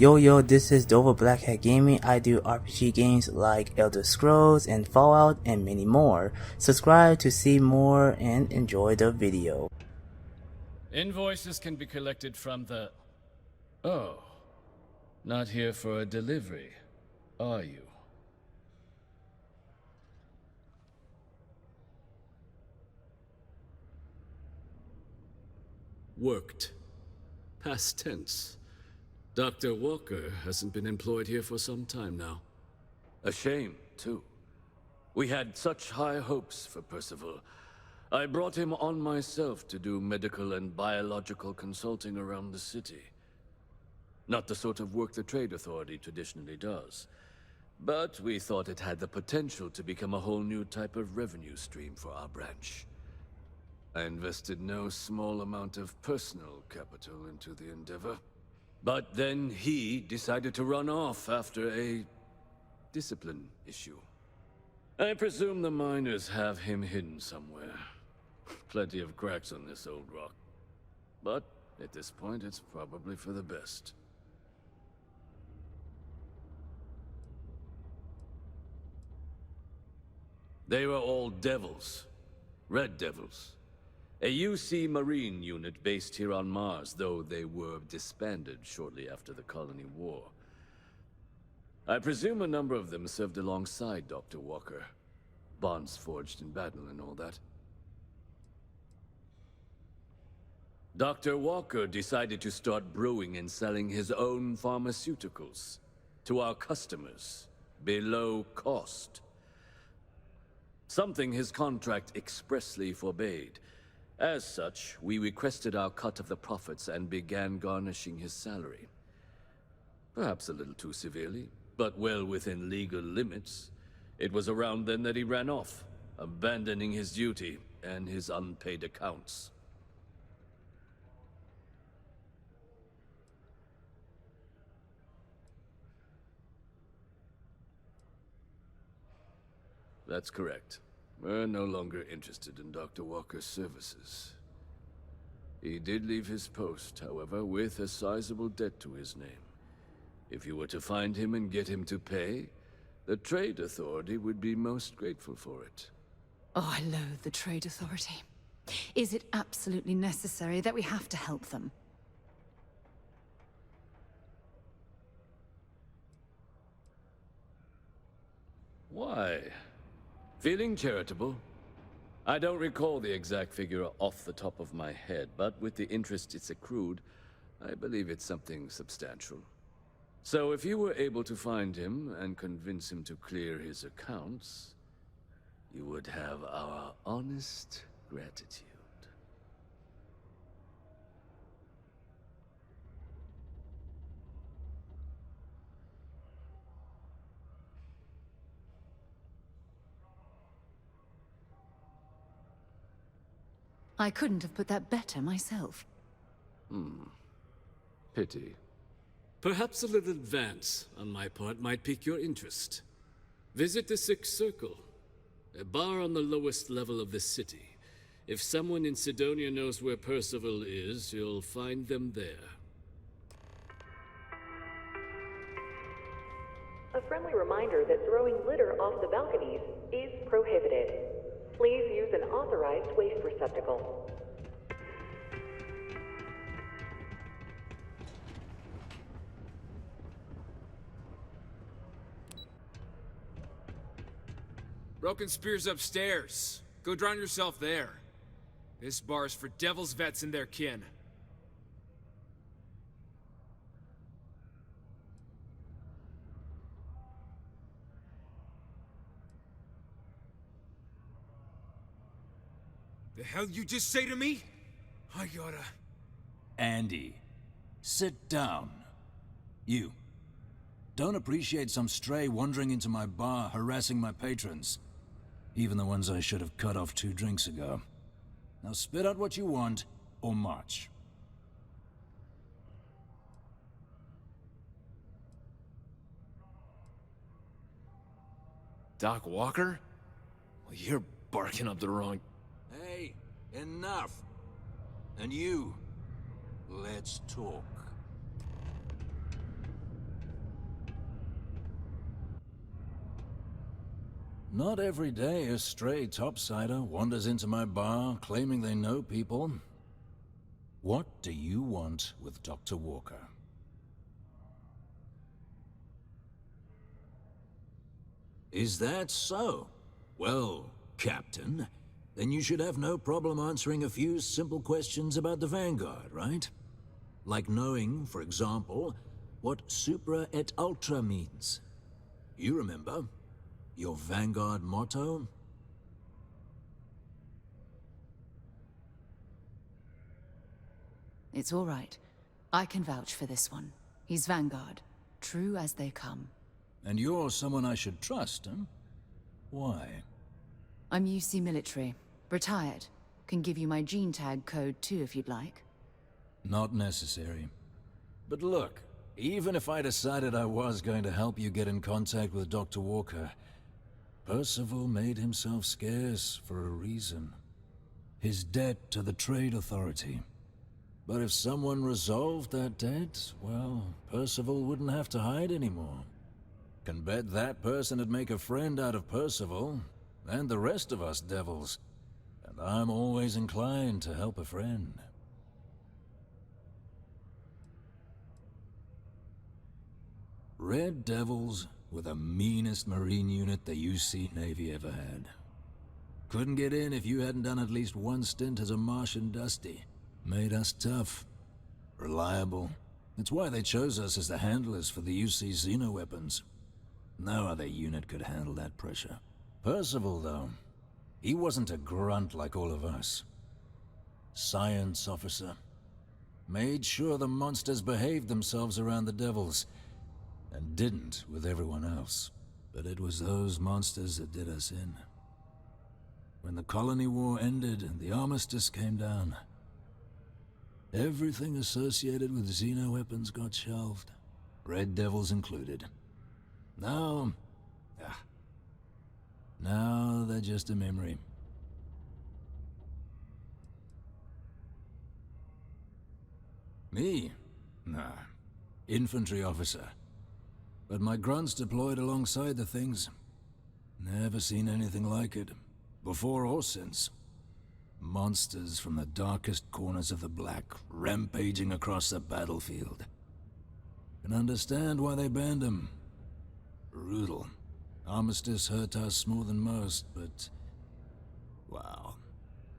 Yo, this is Dova Blackhat Gaming. I do RPG games like Elder Scrolls and Fallout and many more. Subscribe to see more and enjoy the video. Invoices can be collected from the... Oh. Not here for a delivery, are you? Worked. Past tense. Dr. Walker hasn't been employed here for some time now. A shame, too. We had such high hopes for Percival. I brought him on myself to do medical and biological consulting around the city. Not the sort of work the Trade Authority traditionally does. But we thought it had the potential to become a whole new type of revenue stream for our branch. I invested no small amount of personal capital into the endeavor. But then he decided to run off after a discipline issue. I presume the miners have him hidden somewhere. Plenty of cracks on this old rock. But at this point, it's probably for the best. They were all devils. Red Devils. A UC Marine unit based here on Mars, though they were disbanded shortly after the Colony War. I presume a number of them served alongside Dr. Walker. Bonds forged in battle and all that. Dr. Walker decided to start brewing and selling his own pharmaceuticals to our customers, below cost. Something his contract expressly forbade. As such, we requested our cut of the profits and began garnishing his salary. Perhaps a little too severely, but well within legal limits. It was around then that he ran off, abandoning his duty and his unpaid accounts. That's correct. We're no longer interested in Dr. Walker's services. He did leave his post, however, with a sizable debt to his name. If you were to find him and get him to pay, the Trade Authority would be most grateful for it. Oh, I loathe the Trade Authority. Is it absolutely necessary that we have to help them? Why? Feeling charitable? I don't recall the exact figure off the top of my head, but with the interest it's accrued, I believe it's something substantial. So if you were able to find him and convince him to clear his accounts, you would have our honest gratitude. I couldn't have put that better myself. Pity. Perhaps a little advance on my part might pique your interest. Visit the Sixth Circle, a bar on the lowest level of the city. If someone in Sidonia knows where Percival is, you'll find them there. A friendly reminder that throwing litter off the balconies is prohibited. Please use an authorized waste receptacle. Broken Spear's upstairs. Go drown yourself there. This bar's for Devil's vets and their kin. The hell you just say to me? I gotta... Andy, sit down. You. Don't appreciate some stray wandering into my bar, harassing my patrons. Even the ones I should have cut off 2 drinks ago. Now spit out what you want, or march. Doc Walker? Well, you're barking up the wrong... Hey, enough. And you, let's talk. Not every day a stray topsider wanders into my bar claiming they know people. What do you want with Dr. Walker? Is that so? Well, Captain, then you should have no problem answering a few simple questions about the Vanguard, right? Like knowing, for example, what Supra et Ultra means. You remember? Your Vanguard motto? It's all right. I can vouch for this one. He's Vanguard. True as they come. And you're someone I should trust, huh? Why? I'm UC military. Retired. Can give you my gene tag code too if you'd like. Not necessary. But look, even if I decided I was going to help you get in contact with Dr. Walker, Percival made himself scarce for a reason. His debt to the Trade Authority. But if someone resolved that debt, well, Percival wouldn't have to hide anymore. Can bet that person would make a friend out of Percival, and the rest of us devils. And I'm always inclined to help a friend. Red Devils were the meanest Marine unit the UC Navy ever had. Couldn't get in if you hadn't done at least one stint as a Martian Dusty. Made us tough. Reliable. That's why they chose us as the handlers for the UC xenoweapons. No other unit could handle that pressure. Percival, though, he wasn't a grunt like all of us. Science officer. Made sure the monsters behaved themselves around the Devils, and didn't with everyone else. But it was those monsters that did us in. When the colony war ended and the armistice came down, everything associated with xenoweapons got shelved, Red Devils included. Now they're just a memory. Me? Nah. Infantry officer. But my grunts deployed alongside the things. Never seen anything like it. Before or since. Monsters from the darkest corners of the Black, rampaging across the battlefield. Can understand why they banned them. Brutal. Armistice hurt us more than most, but... wow.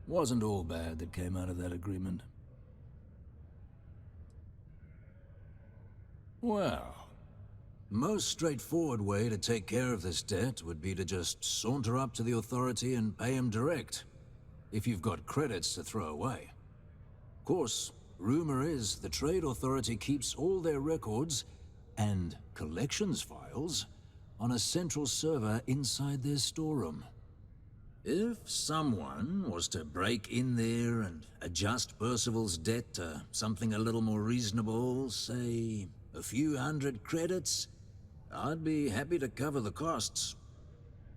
Wasn't all bad that came out of that agreement. Well... most straightforward way to take care of this debt would be to just saunter up to the Authority and pay him direct. If you've got credits to throw away. Of course, rumor is the Trade Authority keeps all their records and collections files on a central server inside their storeroom. If someone was to break in there and adjust Percival's debt to something a little more reasonable, say a few hundred credits, I'd be happy to cover the costs.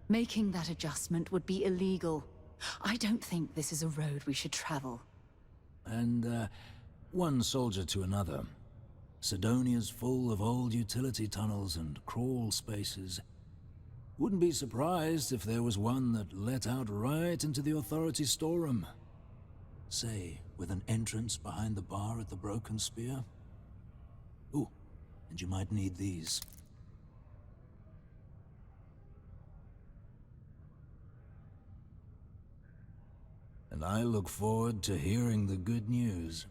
Making that adjustment would be illegal. I don't think this is a road we should travel. And, one soldier to another. Sidonia's full of old utility tunnels and crawl spaces. Wouldn't be surprised if there was one that let out right into the Authority storeroom. Say, with an entrance behind the bar at the Broken Spear. Ooh, and you might need these. And I look forward to hearing the good news.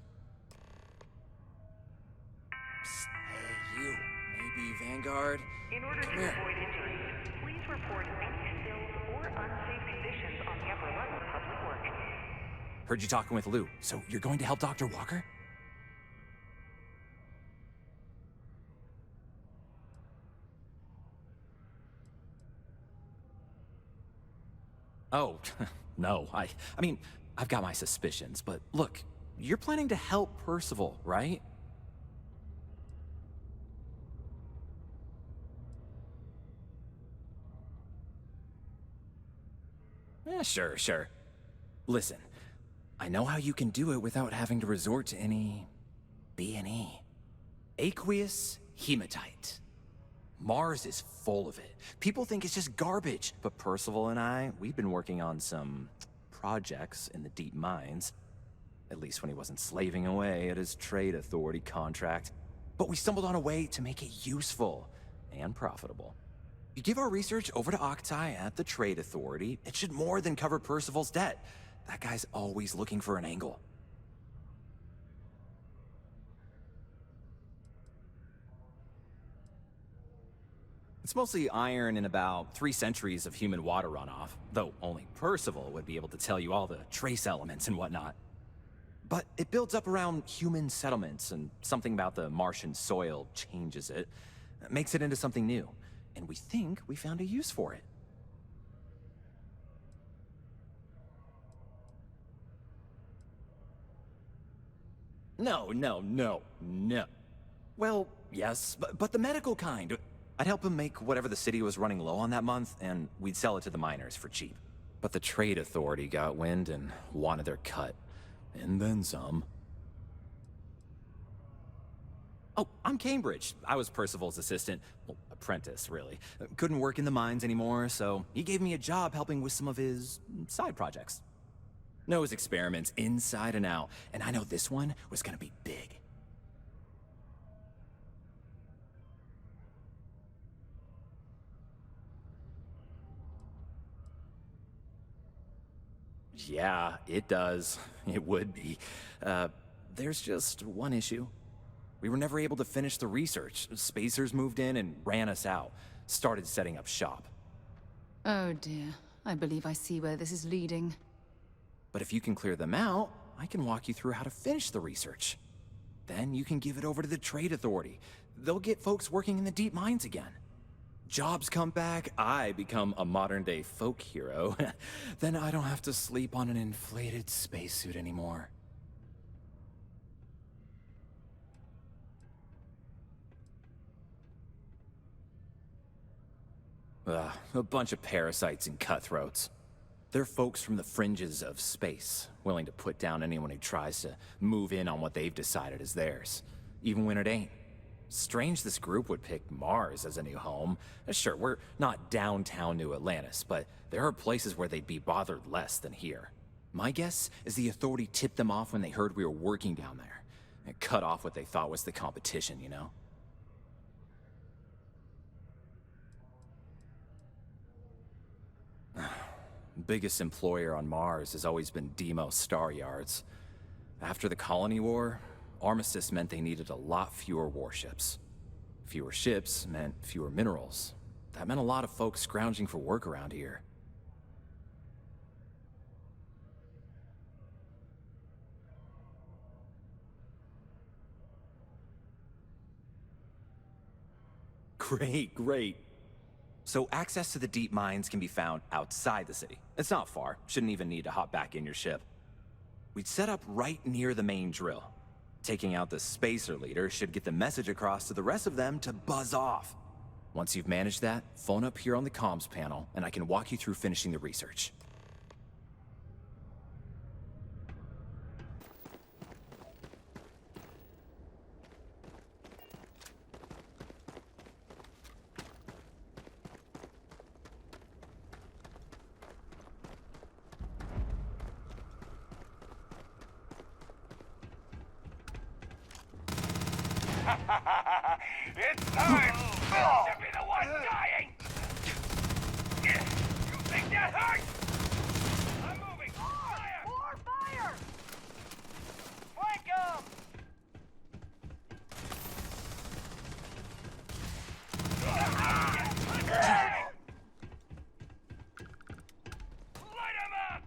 Psst, hey you, maybe Vanguard? In order to avoid injuries, please report any spills or unsafe conditions on the upper level public works. Heard you talking with Lou, so you're going to help Dr. Walker? Oh, no, I mean, I've got my suspicions, but look, you're planning to help Percival, right? Yeah, sure. Listen, I know how you can do it without having to resort to any B&E. Aqueous hematite. Mars is full of it. People think it's just garbage. But Percival and I, we've been working on some projects in the deep mines. At least when he wasn't slaving away at his trade authority contract. But we stumbled on a way to make it useful and profitable. You give our research over to Octai at the trade authority, it should more than cover Percival's debt. That guy's always looking for an angle. It's mostly iron and about 3 centuries of human water runoff, though only Percival would be able to tell you all the trace elements and whatnot. But it builds up around human settlements, and something about the Martian soil changes it, makes it into something new, and we think we found a use for it. No. Well, yes, but the medical kind. I'd help him make whatever the city was running low on that month, and we'd sell it to the miners for cheap. But the trade authority got wind and wanted their cut. And then some. Oh, I'm Cambridge. I was Percival's assistant. Well, apprentice, really. Couldn't work in the mines anymore, so he gave me a job helping with some of his side projects. Knows experiments inside and out, and I know this one was gonna be big. Yeah, it does. It would be. There's just one issue. We were never able to finish the research. Spacers moved in and ran us out. Started setting up shop. Oh dear. I believe I see where this is leading. But if you can clear them out, I can walk you through how to finish the research. Then you can give it over to the trade authority. They'll get folks working in the deep mines again. Jobs come back, I become a modern-day folk hero. Then I don't have to sleep on an inflated spacesuit anymore. A bunch of parasites and cutthroats. They're folks from the fringes of space, willing to put down anyone who tries to move in on what they've decided is theirs, even when it ain't. Strange this group would pick Mars as a new home. Sure, we're not downtown New Atlantis, but there are places where they'd be bothered less than here. My guess is the authority tipped them off when they heard we were working down there. And cut off what they thought was the competition, you know? Biggest employer on Mars has always been Demo Star Yards. After the Colony War, Armistice meant they needed a lot fewer warships. Fewer ships meant fewer minerals. That meant a lot of folks scrounging for work around here. Great. So access to the deep mines can be found outside the city. It's not far. Shouldn't even need to hop back in your ship. We'd set up right near the main drill. Taking out the spacer leader should get the message across to the rest of them to buzz off. Once you've managed that, phone up here on the comms panel, and I can walk you through finishing the research. It's time! To be the one dying! You think that hurts? I'm moving! Fire! More fire! Flank 'em! Light 'em up!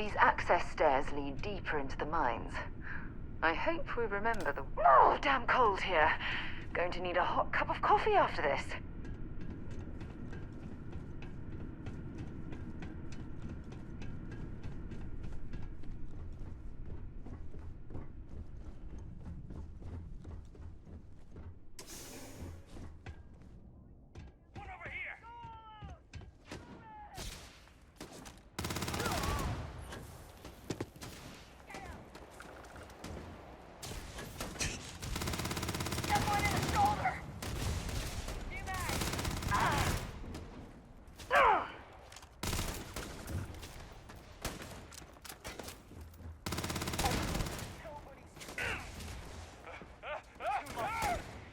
These access stairs lead deeper into the mines. I hope we remember the... Oh, damn cold here. Going to need a hot cup of coffee after this. One over here! Get one in the shoulder! You back!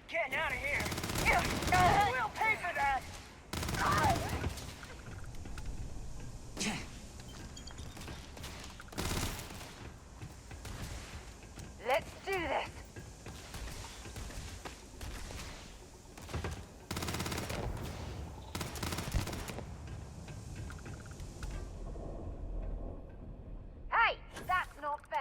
Getting out of here! We'll pay for that! Let's do this! Hey! That's not fair!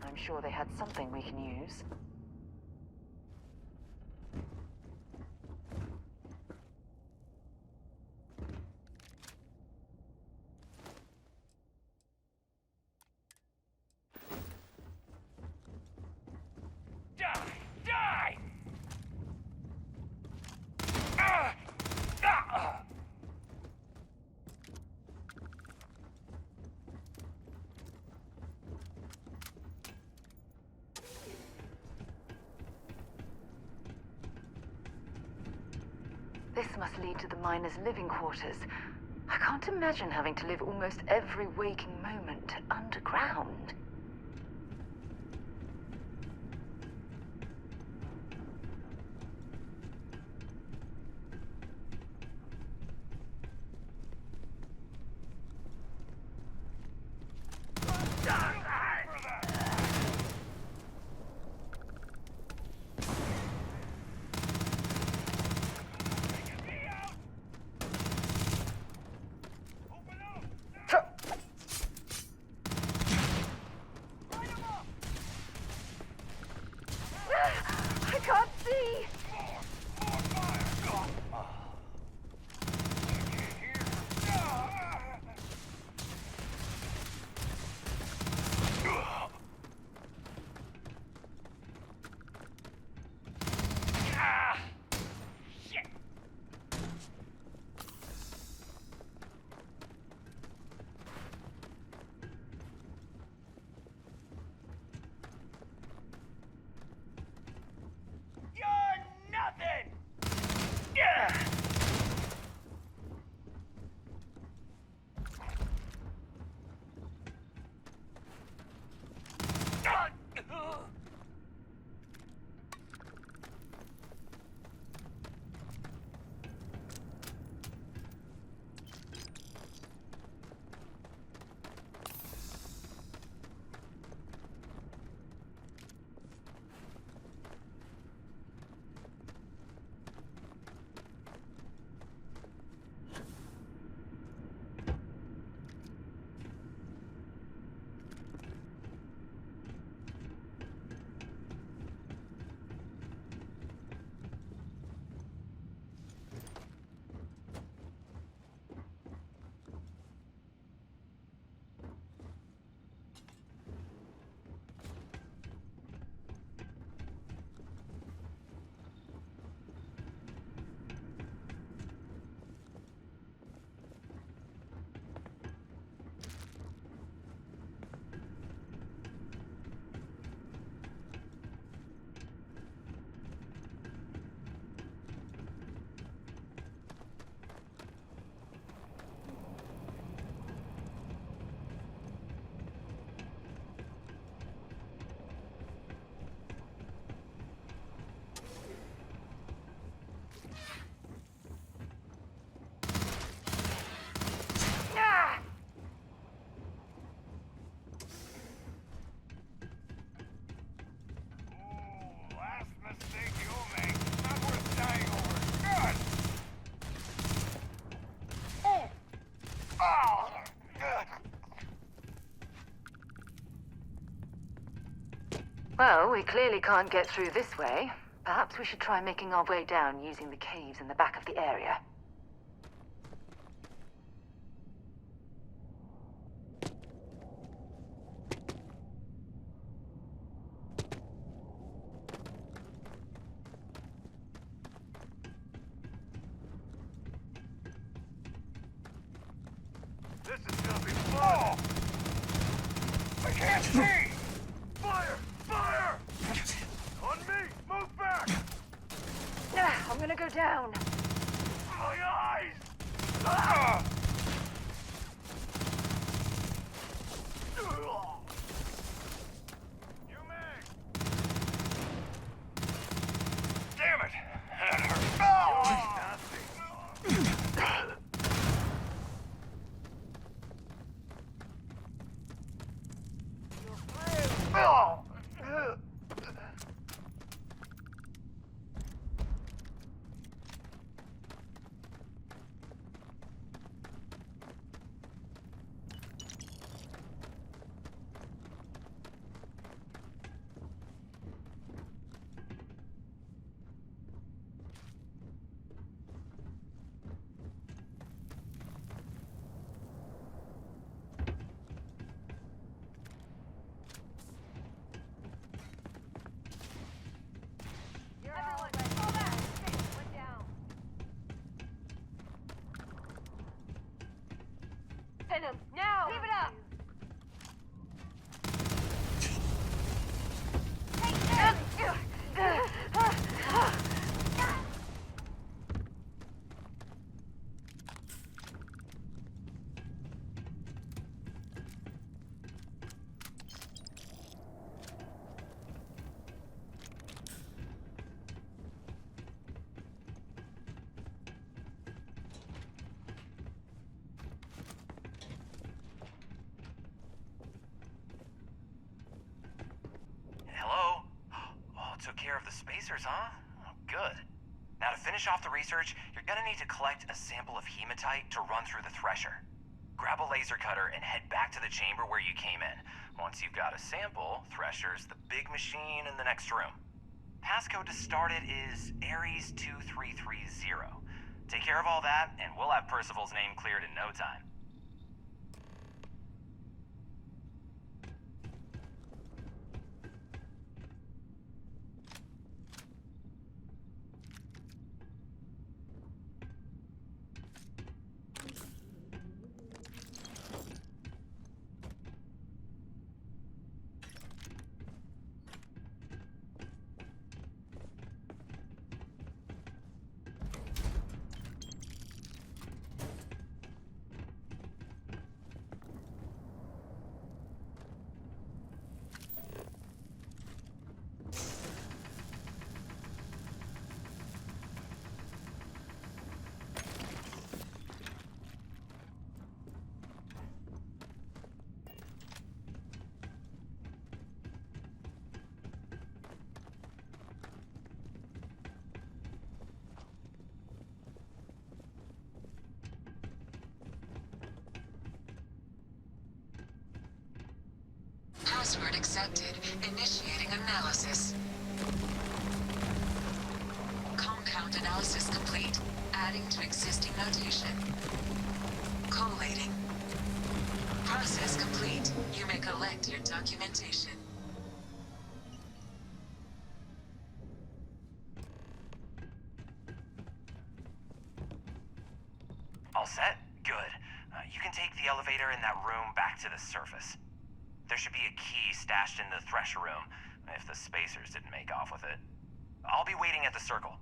I'm sure they had something we can use. Die! Die! This must lead to the miners' living quarters. I can't imagine having to live almost every waking moment underground. Well, we clearly can't get through this way. Perhaps we should try making our way down using the caves in the back of the area. This is gonna be fun! I can't see! Fire! Fire! On me! Move back! I'm gonna go down. My eyes! Ah! You may! Damn it! That hurt! Ah! Oh! Pin him! Now! Leave it up! Hello? Oh, took care of the spacers, huh? Oh, good. Now to finish off the research, you're gonna need to collect a sample of hematite to run through the thresher. Grab a laser cutter and head back to the chamber where you came in. Once you've got a sample, thresher's the big machine in the next room. Passcode to start it is Ares 2330. Take care of all that, and we'll have Percival's name cleared in no time. Password accepted. Initiating analysis. Compound analysis complete. Adding to existing notation. Collating. Process complete. You may collect your documentation. All set? Good. You can take the elevator in that room back to the surface. There should be a key stashed in the thresher room, if the spacers didn't make off with it. I'll be waiting at the circle.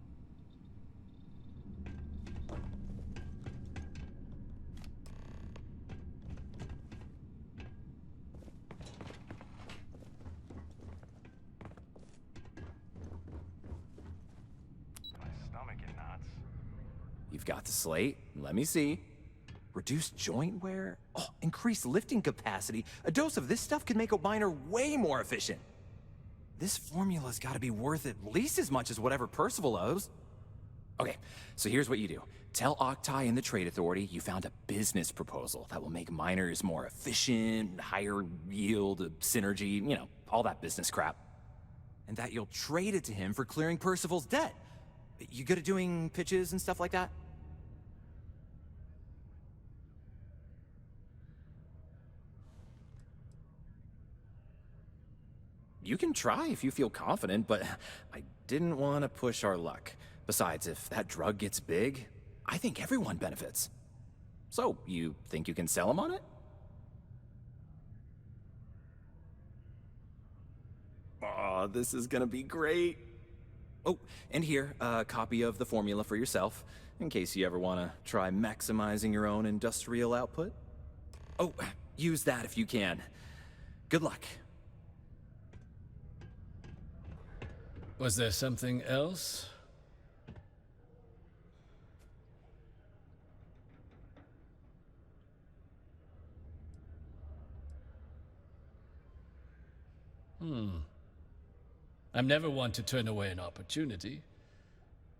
My stomach in knots. You've got the slate. Let me see. Reduced joint wear? Oh, increased lifting capacity. A dose of this stuff could make a miner way more efficient. This formula's gotta be worth at least as much as whatever Percival owes. Okay, so here's what you do. Tell Octai and the Trade Authority you found a business proposal that will make miners more efficient, higher yield, synergy, you know, all that business crap. and that you'll trade it to him for clearing Percival's debt. You good at doing pitches and stuff like that? You can try if you feel confident, but I didn't want to push our luck. Besides, if that drug gets big, I think everyone benefits. So, you think you can sell him on it? Aw, this is gonna be great. Oh, and here, a copy of the formula for yourself, in case you ever want to try maximizing your own industrial output. Oh, use that if you can. Good luck. Was there something else? I'm never one to turn away an opportunity,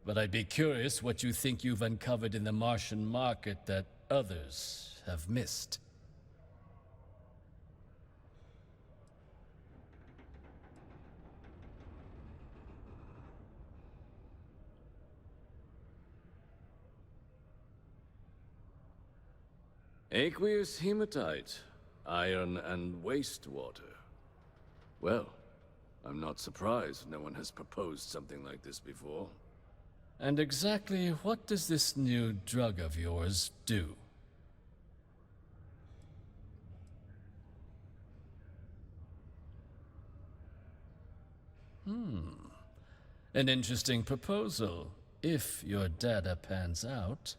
but I'd be curious what you think you've uncovered in the Martian market that others have missed. Aqueous hematite, iron and wastewater. Well, I'm not surprised no one has proposed something like this before. And exactly what does this new drug of yours do? An interesting proposal, if your data pans out.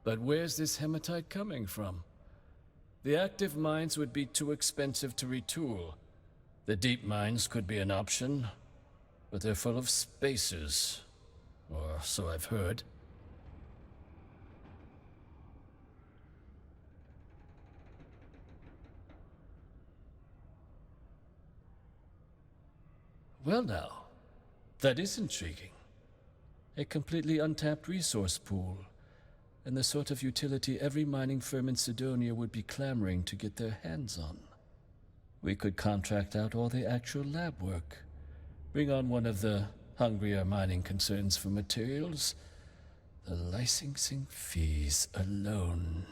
But where's this hematite coming from? The active mines would be too expensive to retool. The deep mines could be an option, but they're full of spacers, or so I've heard. Well now, that is intriguing. A completely untapped resource pool, and the sort of utility every mining firm in Sidonia would be clamoring to get their hands on. We could contract out all the actual lab work, bring on one of the hungrier mining concerns for materials, the licensing fees alone.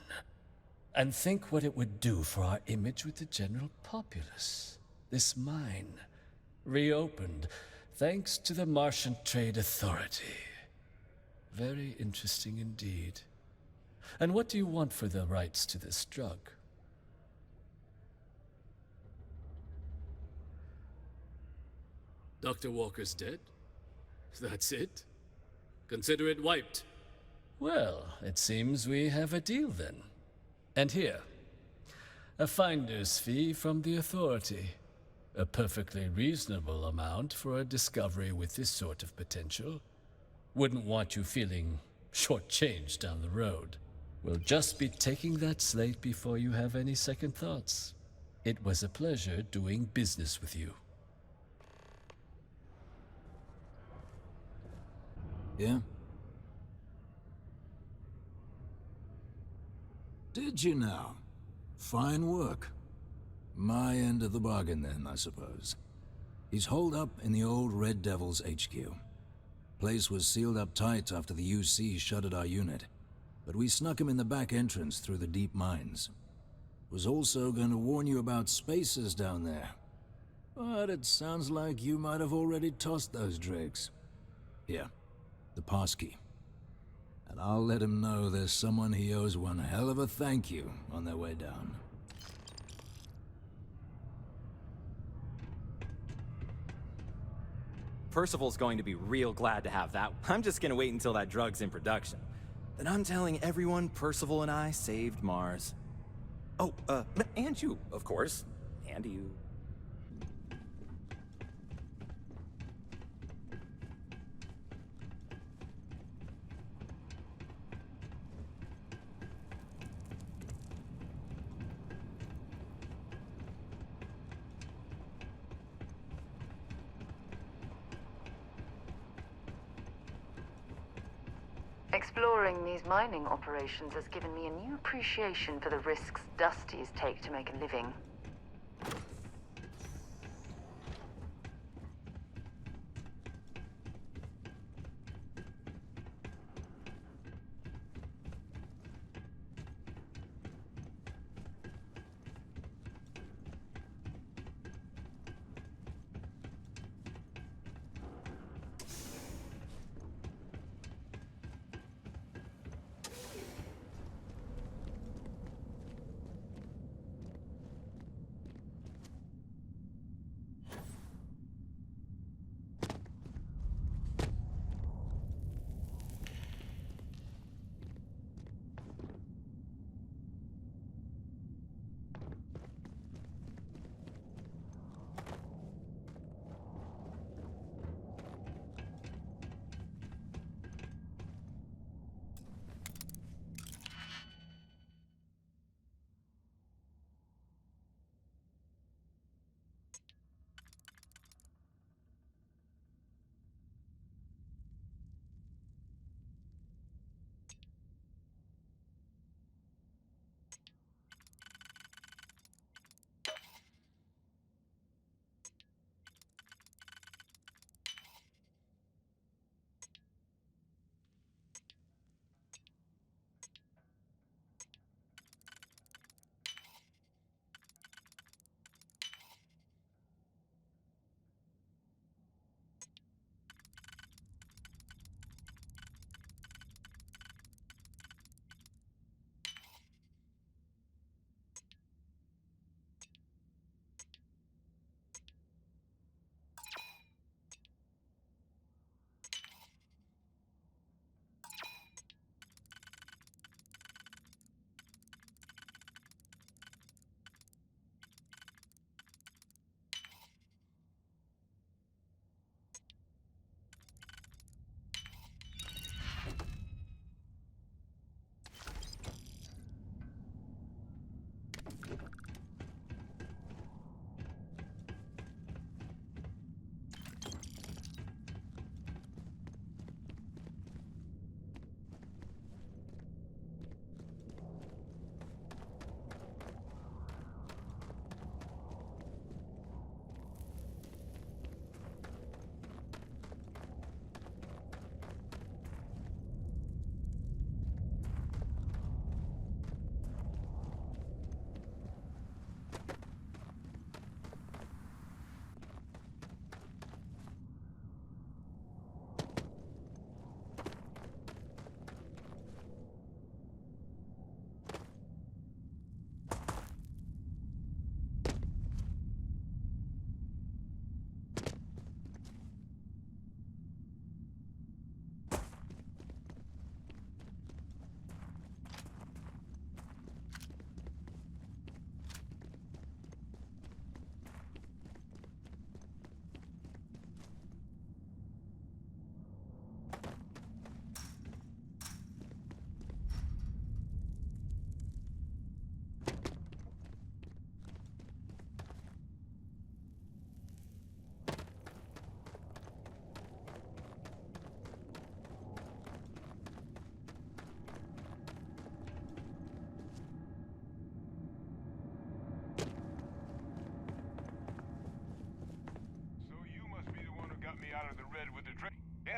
And think what it would do for our image with the general populace. This mine, reopened, thanks to the Martian Trade Authority. Very interesting indeed. And what do you want for the rights to this drug? Dr. Walker's dead? That's it? Consider it wiped. Well, it seems we have a deal then. And here, a finder's fee from the Authority. A perfectly reasonable amount for a discovery with this sort of potential. Wouldn't want you feeling shortchanged down the road. We'll just be taking that slate before you have any second thoughts. It was a pleasure doing business with you. Yeah? Did you now? Fine work. My end of the bargain then, I suppose. He's holed up in the old Red Devil's HQ. Place was sealed up tight after the UC shuttered our unit, but we snuck him in the back entrance through the deep mines. Was also going to warn you about spacers down there. But it sounds like you might have already tossed those dregs. Here, the passkey. And I'll let him know there's someone he owes one hell of a thank you on their way down. Percival's going to be real glad to have that. I'm just gonna wait until that drug's in production. Then I'm telling everyone Percival and I saved Mars. Oh, and you, of course. And you. Exploring these mining operations has given me a new appreciation for the risks Dusties take to make a living.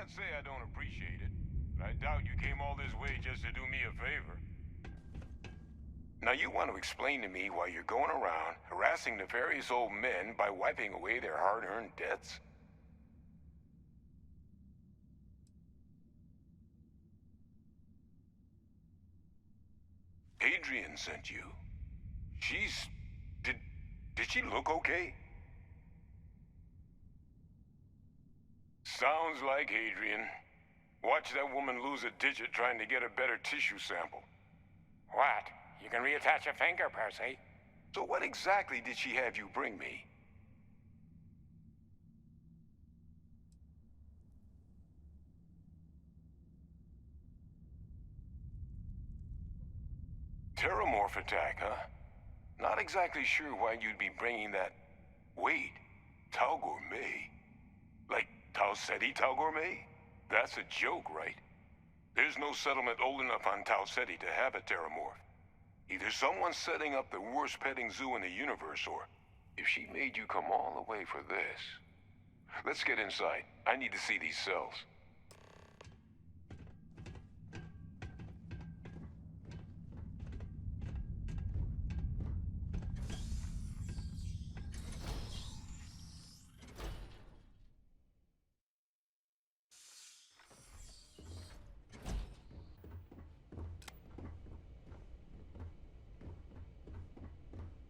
can't say I don't appreciate it, but I doubt you came all this way just to do me a favor. Now you want to explain to me why you're going around harassing nefarious old men by wiping away their hard-earned debts? Adrian sent you. Did she look okay? Sounds like Adrian. Watch that woman lose a digit trying to get a better tissue sample. What? You can reattach a finger, Percy. So what exactly did she have you bring me? Terramorph attack, huh? Not exactly sure why you'd be bringing that... Wait, Tau Gourmet? Like Tau Ceti Tau Gourmet? That's a joke, right? There's no settlement old enough on Tau Ceti to have a Terramorph. Either someone's setting up the worst petting zoo in the universe, or if she made you come all the way for this. Let's get inside. I need to see these cells.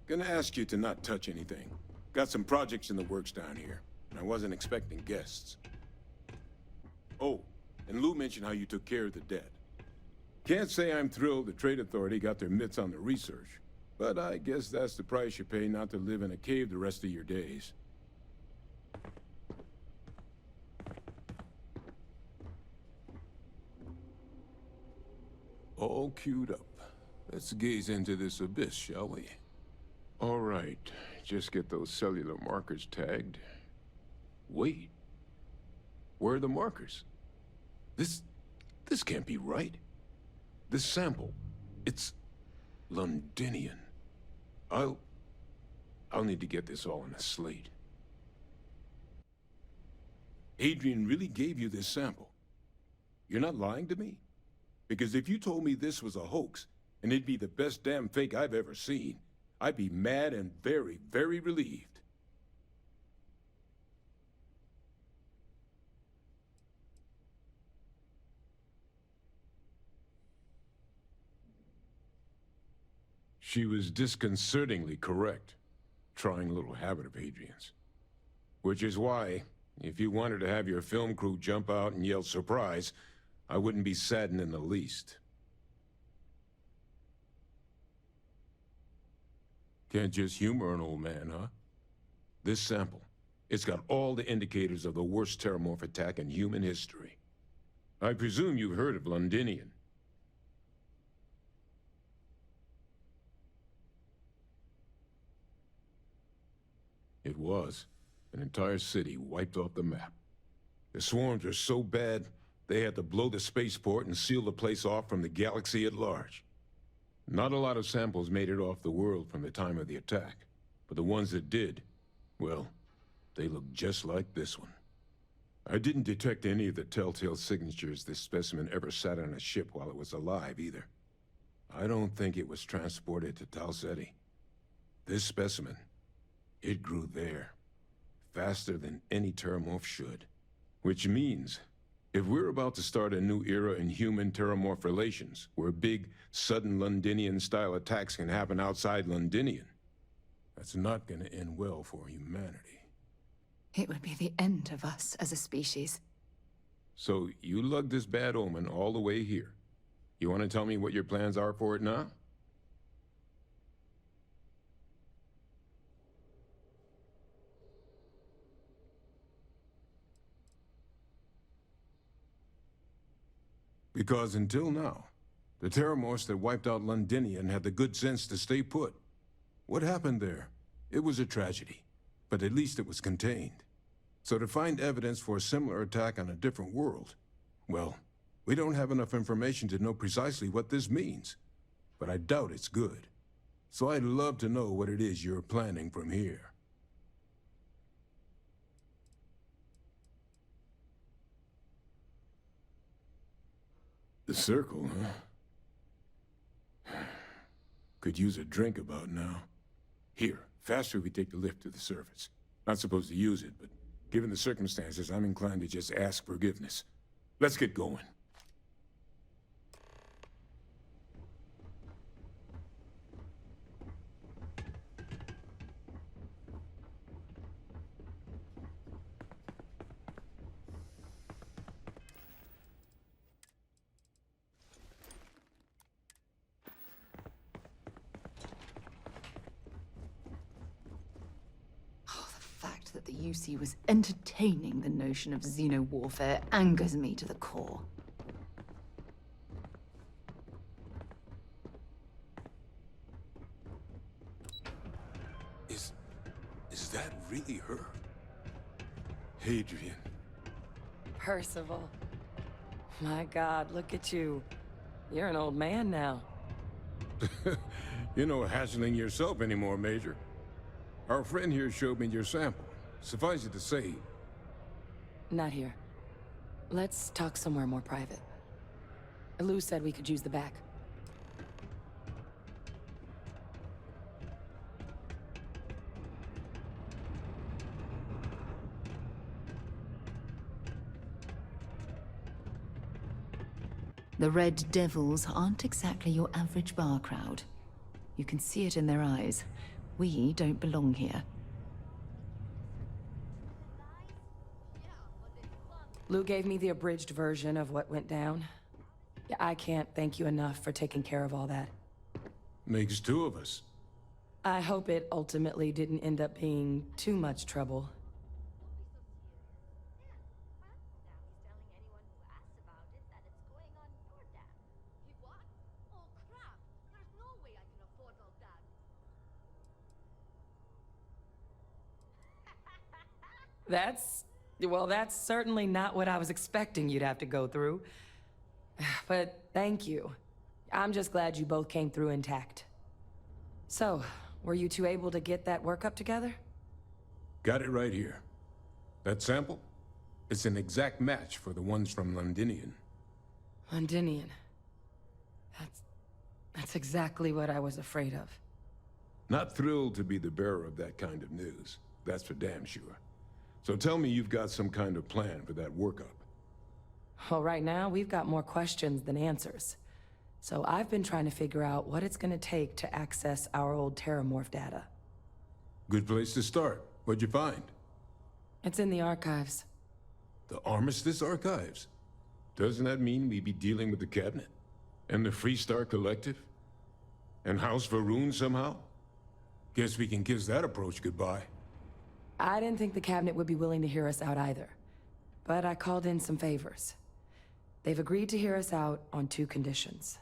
Gonna ask you to not touch anything. Got some projects in the works down here, and I wasn't expecting guests. Oh, and Lou mentioned how you took care of the dead. Can't say I'm thrilled the Trade Authority got their mitts on the research, but I guess that's the price you pay not to live in a cave the rest of your days. All queued up. Let's gaze into this abyss, shall we? All right, just get those cellular markers tagged. Wait, where are the markers? This can't be right. This sample, it's Londinian. I'll need to get this all in a slate. Adrian really gave you this sample. You're not lying to me? Because if you told me this was a hoax, and it'd be the best damn fake I've ever seen, I'd be mad and very, very relieved. She was disconcertingly correct. Trying a little habit of Adrian's. Which is why, if you wanted to have your film crew jump out and yell surprise, I wouldn't be saddened in the least. Can't just humor an old man, huh? This sample, it's got all the indicators of the worst Terramorph attack in human history. I presume you've heard of Londinian. It was. An entire city wiped off the map. The swarms were so bad, they had to blow the spaceport and seal the place off from the galaxy at large. Not a lot of samples made it off the world from the time of the attack, but the ones that did, well, they look just like this one. I didn't detect any of the telltale signatures this specimen ever sat on a ship while it was alive, either. I don't think it was transported to Tau Ceti. This specimen, it grew there, faster than any Terramorph should. Which means, if we're about to start a new era in human-Terramorph relations, where big, sudden Londinian-style attacks can happen outside Londinian, that's not gonna end well for humanity. It would be the end of us as a species. So, you lugged this bad omen all the way here. You want to tell me what your plans are for it now? Because until now, the Terramorphs that wiped out Londinian had the good sense to stay put. What happened there? It was a tragedy, but at least it was contained. So to find evidence for a similar attack on a different world, well, we don't have enough information to know precisely what this means. But I doubt it's good. So I'd love to know what it is you're planning from here. The circle, huh? Could use a drink about now. Here, faster we take the lift to the surface. Not supposed to use it, but given the circumstances, I'm inclined to just ask forgiveness. Let's get going. That the UC was entertaining the notion of xeno-warfare angers me to the core. Is that really her? Hadrian. Percival. My God, look at you. You're an old man now. You're no hatchling yourself anymore, Major. Our friend here showed me your sample. Suffice it to say... Not here. Let's talk somewhere more private. Lou said we could use the back. The Red Devils aren't exactly your average bar crowd. You can see it in their eyes. We don't belong here. Lou gave me the abridged version of what went down. Yeah, I can't thank you enough for taking care of all that. Makes two of us. I hope it ultimately didn't end up being too much trouble. That's certainly not what I was expecting you'd have to go through. But thank you. I'm just glad you both came through intact. So, were you two able to get that workup together? Got it right here. That sample? It's an exact match for the ones from Londinian. Londinian. That's exactly what I was afraid of. Not thrilled to be the bearer of that kind of news. That's for damn sure. So tell me you've got some kind of plan for that workup. Well, right now, we've got more questions than answers. So I've been trying to figure out what it's gonna take to access our old Terramorph data. Good place to start. What'd you find? It's in the archives. The Armistice Archives? Doesn't that mean we'd be dealing with the Cabinet? And the Freestar Collective? And House Varun somehow? Guess we can kiss that approach goodbye. I didn't think the Cabinet would be willing to hear us out either. But I called in some favors. They've agreed to hear us out on two conditions.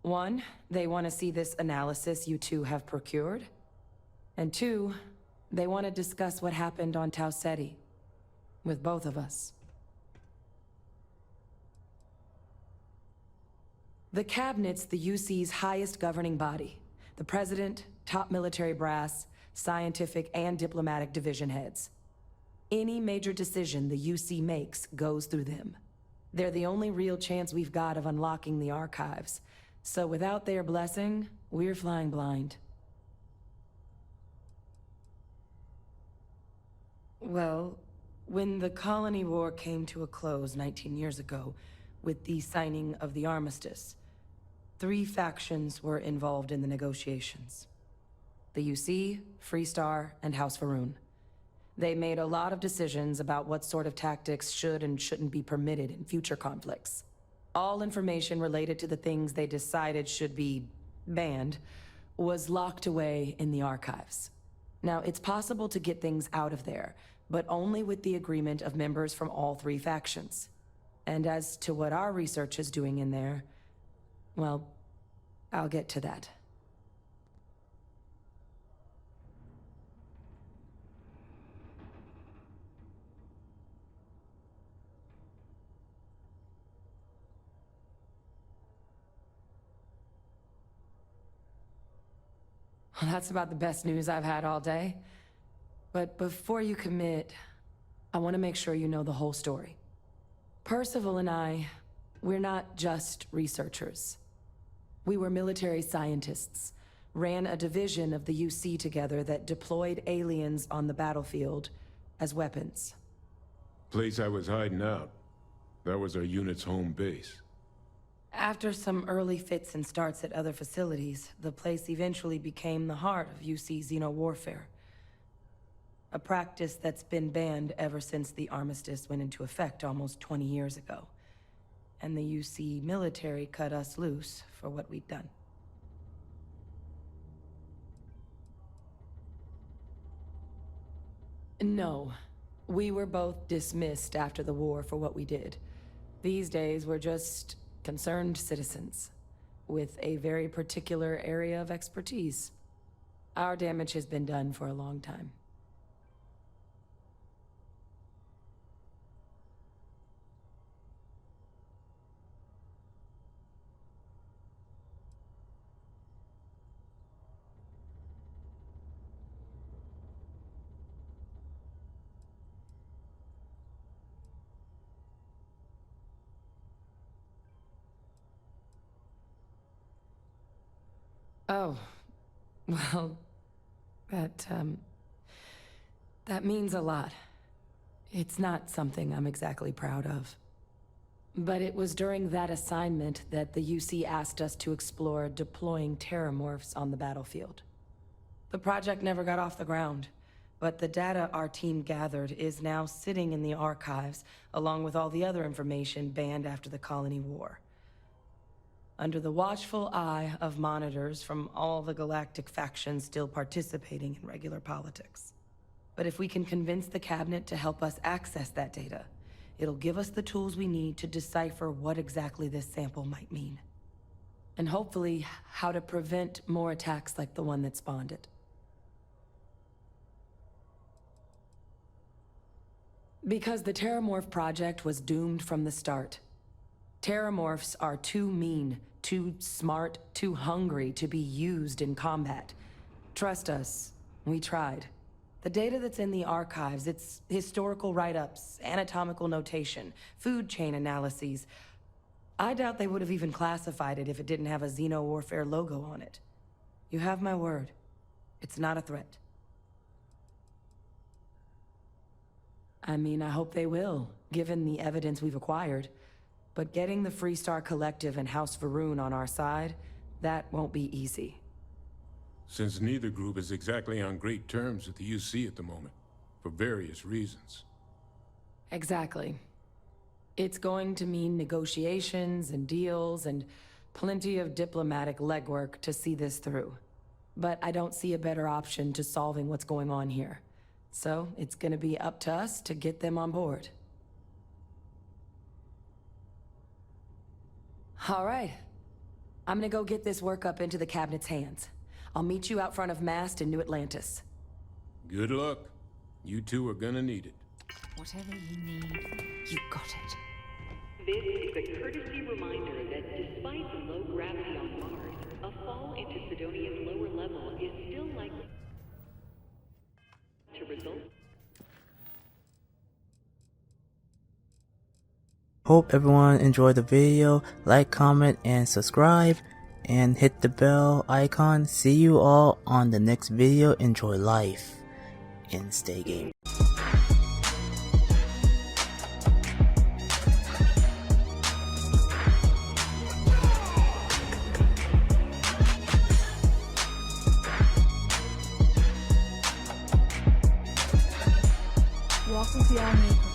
One, they want to see this analysis you two have procured. And two, they want to discuss what happened on Tau Ceti. With both of us. The Cabinet's the UC's highest governing body. The President, top military brass, scientific and diplomatic division heads. Any major decision the UC makes goes through them. They're the only real chance we've got of unlocking the archives. So without their blessing, we're flying blind. Well, when the Colony War came to a close 19 years ago, with the signing of the armistice, 3 factions were involved in the negotiations. The UC, Freestar, and House Varun. They made a lot of decisions about what sort of tactics should and shouldn't be permitted in future conflicts. All information related to the things they decided should be banned was locked away in the archives. Now, it's possible to get things out of there, but only with the agreement of members from all 3 factions. And as to what our research is doing in there, well, I'll get to that. Well, that's about the best news I've had all day. But before you commit, I want to make sure you know the whole story. Percival and I, We're not just researchers. We were military scientists, ran a division of the UC together that deployed aliens on the battlefield as weapons. Place I was hiding out. That was our unit's home base. After some early fits and starts at other facilities, the place eventually became the heart of UC xeno-warfare. A practice that's been banned ever since the armistice went into effect almost 20 years ago. And the UC military cut us loose for what we'd done. No. We were both dismissed after the war for what we did. These days, we're just concerned citizens with a very particular area of expertise. Our damage has been done for a long time. Oh, well, that means a lot. It's not something I'm exactly proud of. But it was during that assignment that the UC asked us to explore deploying terramorphs on the battlefield. The project never got off the ground, but the data our team gathered is now sitting in the archives, along with all the other information banned after the Colony War. Under the watchful eye of monitors from all the galactic factions still participating in regular politics. But if we can convince the cabinet to help us access that data, it'll give us the tools we need to decipher what exactly this sample might mean. And hopefully, how to prevent more attacks like the one that spawned it. Because the Terramorph project was doomed from the start. Terramorphs are too mean, too smart, too hungry to be used in combat. Trust us, we tried. The data that's in the archives, it's historical write-ups, anatomical notation, food chain analyses. I doubt they would have even classified it if it didn't have a xeno-warfare logo on it. You have my word. It's not a threat. I mean, I hope they will, given the evidence we've acquired. But getting the Freestar Collective and House Varun on our side, that won't be easy. Since neither group is exactly on great terms with the UC at the moment, for various reasons. Exactly. It's going to mean negotiations and deals and plenty of diplomatic legwork to see this through. But I don't see a better option to solving what's going on here. So it's gonna be up to us to get them on board. All right. I'm gonna go get this work up into the cabinet's hands. I'll meet you out front of Mast in New Atlantis. Good luck. You two are gonna need it. Whatever you need, you got it. This is a courtesy reminder that despite the low gravity on Mars, a fall into Sidonia's lower level is still likely to result. Hope everyone enjoyed the video. Like, comment, and subscribe. And hit the bell icon. See you all on the next video. Enjoy life and stay gaming. Welcome to the army.